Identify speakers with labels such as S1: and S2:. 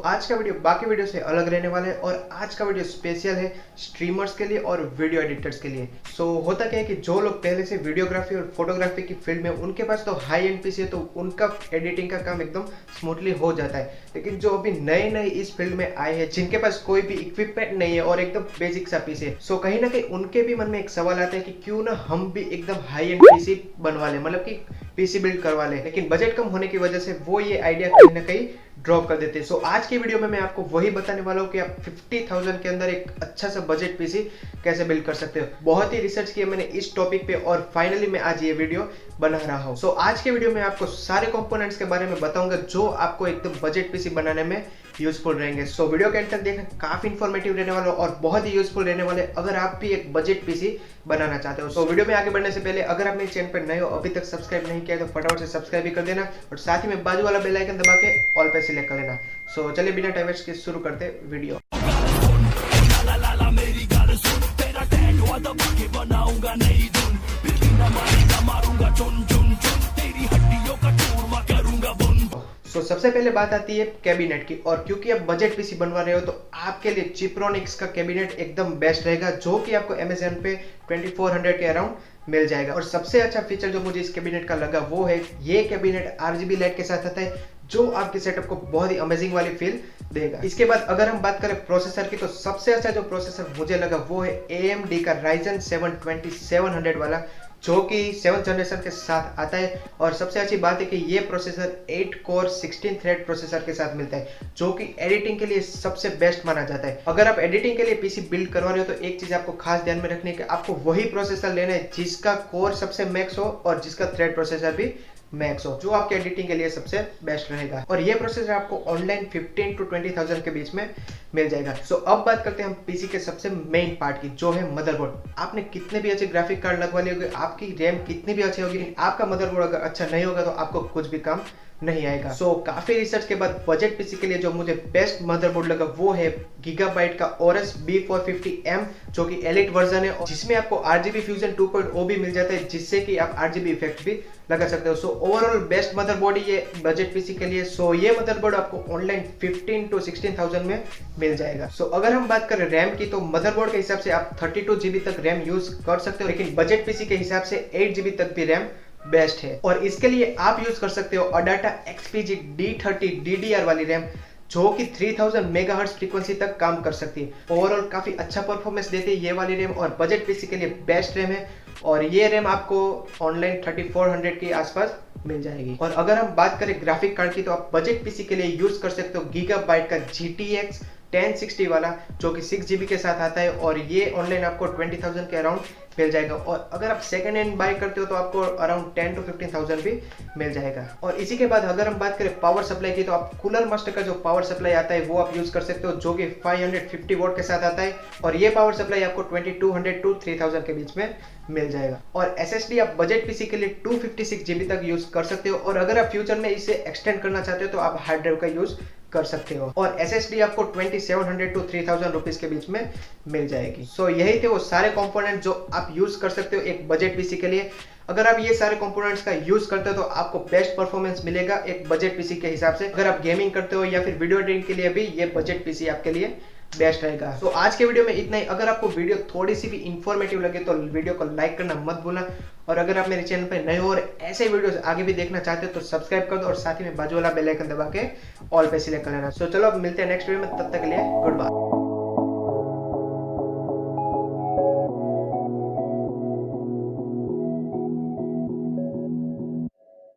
S1: आज का वीडियो बाकी वीडियो से अलग रहने वाला है और आज का वीडियो स्पेशल है स्ट्रीमर्स के लिए और वीडियो एडिटर्स के लिए। होता क्या है कि जो लोग पहले से वीडियोग्राफी और फोटोग्राफी की फील्ड में उनके पास तो हाई एंड पीसी है, तो उनका एडिटिंग का काम एकदम स्मूथली हो जाता है। लेकिन जो अभी नए नए इस फील्ड में आए हैं, जिनके पास कोई भी इक्विपमेंट नहीं है और एकदम बेसिक सा पीसी है, कहीं ना कहीं उनके भी मन में एक सवाल आता है कि क्यों ना हम भी एकदम हाई एंड पीसी बनवा लें, मतलब कि पीसी बिल्ड करवा लें। लेकिन बजट कम होने की वजह से वो ये आइडिया कहीं ना कहीं ड्रॉप कर देते हैं। आज की वीडियो में मैं आपको वही बताने वाला हूँ कि आप 50,000 के अंदर एक अच्छा सा बजट पीसी कैसे बिल्ड कर सकते हो। बहुत ही रिसर्च किया मैंने इस टॉपिक पे और फाइनली मैं आज ये वीडियो बना रहा हूँ। आज के वीडियो में आपको सारे कंपोनेंट्स के बारे में बताऊंगा जो आपको एकदम बजट पीसी बनाने में यूजफुल रहेंगे। वीडियो के अंत तक देखना, काफी इंफॉर्मेटिव रहने वाला और बहुत ही यूजफुल रहने वाले अगर आप भी एक बजट पीसी बनाना चाहते हो। वीडियो में आगे बढ़ने से पहले अगर आप मेरे चैनल पर नए हो, अभी तक सब्सक्राइब नहीं किया तो फटाफट से सब्सक्राइब भी कर देना और साथ ही में बाजू वाला बेल आइकन दबा के ऑल पे सिलेक्ट कर लेना। चलिए बिना टाइम वेस्ट के शुरू करते वीडियो। सबसे पहले बात आती है कैबिनेट की, और क्योंकि आप बजट पीसी बनवा रहे हो तो आपके लिए चिप्रोनिक्स का कैबिनेट एकदम बेस्ट रहेगा, जो कि आपको अमेज़न पे 2400 के अराउंड मिल जाएगा। और सबसे अच्छा फीचर जो मुझे इस कैबिनेट का लगा वो है ये कैबिनेट RGB लाइट के साथ आता है, जो आपके सेटअप को बहुत ही अमेजिंग वाली फील देगा। इसके बाद अगर हम बात करें प्रोसेसर की, तो सबसे अच्छा जो प्रोसेसर मुझे लगा वो है AMD का Ryzen 7 2700 वाला, जो कि 7th जनरेशन के साथ आता है। और सबसे अच्छी बात है कि ये प्रोसेसर 8 कोर 16 थ्रेड प्रोसेसर के साथ मिलता है, जो कि एडिटिंग के लिए सबसे बेस्ट माना जाता है। अगर आप एडिटिंग के लिए पीसी बिल्ड करवा रहे हो तो एक चीज आपको खास ध्यान में रखनी है कि आपको वही प्रोसेसर लेना है जिसका कोर सबसे मैक्स हो और जिसका थ्रेड प्रोसेसर भी मैक्स हो, जो आपके एडिटिंग के लिए सबसे बेस्ट रहेगा। और ये प्रोसेसर आपको ऑनलाइन 15 to 20,000 के बीच में मिल जाएगा। अब बात करते हैं हम पीसी के सबसे मेन पार्ट की, जो है मदरबोर्ड। आपने कितने भी अच्छे ग्राफिक कार्ड लगवा लिए होंगे, आपकी रैम कितनी भी अच्छी होगी, आपका मदरबोर्ड अगर अच्छा नहीं होगा तो आपको कुछ भी काम नहीं आएगा। काफी रिसर्च के बाद बजट पीसी के लिए जो मुझे बेस्ट मदरबोर्ड लगा वो है गीगाबाइट का Aorus B450M, जो कि एलिट वर्जन है, जिसमें आपको RGB फ्यूजन 2.0 भी मिल जाता है, जिससे कि आप RGB इफेक्ट भी लगा सकते हो। ओवरऑल बेस्ट मदरबोर्ड ये बजट पीसी के लिए। ये मदरबोर्ड आपको ऑनलाइन 15 to 16,000 में मिल जाएगा। अगर हम बात करें रैम की, तो मदरबोर्ड के हिसाब से आप 32 GB तक रैम यूज कर सकते हो, लेकिन बजट पीसी के हिसाब से 8 GB तक भी रैम बेस्ट है। और इसके लिए आप यूज कर सकते हो अडाटा XPG D30 DDR वाली रैम, जो कि 3000 मेगाहर्ट्ज फ्रीक्वेंसी तक काम कर सकती है। ओवरऑल काफी अच्छा परफॉर्मेंस देती है ये वाली रैम और बजट पीसी के लिए बेस्ट रैम है। और ये रैम आपको ऑनलाइन 3400 के आसपास मिल जाएगी। और अगर हम बात करें ग्राफिक कार्ड की, तो आप बजट पीसी के लिए यूज कर सकते हो गीगाबाइट का GTX 1060 वाला, जो कि 6 GB के साथ आता है, और ये ऑनलाइन आपको 20,000 के अराउंड मिल जाएगा। और अगर आप सेकंड हैंड बाय करते हो तो आपको अराउंड 10 to 15,000 भी मिल जाएगा। और इसी के बाद अगर हम बात करें पावर सप्लाई की, तो आप कूलर मास्टर का जो पावर सप्लाई आता है वो आप यूज कर सकते हो, जो कि 550 वोल्ट के साथ आता है, और ये पावर सप्लाई आपको 2200 to 3000 के बीच में मिल जाएगा। और SSD आप बजट पीसी के लिए 256 GB तक यूज कर सकते हो, और अगर आप फ्यूचर में इसे एक्सटेंड करना चाहते हो तो आप हार्ड ड्राइव का यूज कर सकते हो। और SSD आपको 2700 to 3000 रुपीज के बीच में मिल जाएगी। यही थे वो सारे कंपोनेंट जो आप यूज कर सकते हो एक बजट पीसी के लिए। अगर आप ये सारे कंपोनेंट्स का यूज करते हो तो आपको बेस्ट परफॉर्मेंस मिलेगा एक बजट पीसी के हिसाब से। अगर आप गेमिंग करते हो या फिर वीडियो एडिटिंग के लिए भी ये बजट पीसी आपके लिए बेस्ट रहेगा। आज के वीडियो में इतना ही। अगर आपको वीडियो थोड़ी सी भी इंफॉर्मेटिव लगे तो वीडियो को लाइक करना मत भूलना, और अगर आप मेरे चैनल पर नए हो और ऐसे वीडियोस आगे भी देखना चाहते हो तो सब्सक्राइब कर दो और साथ ही में बाजू वाला बेल आइकन दबा के ऑल पे सिलेक्ट कर लेना। चलो अब मिलते हैं नेक्स्ट वीडियो में, तब तक के लिए गुड बाय।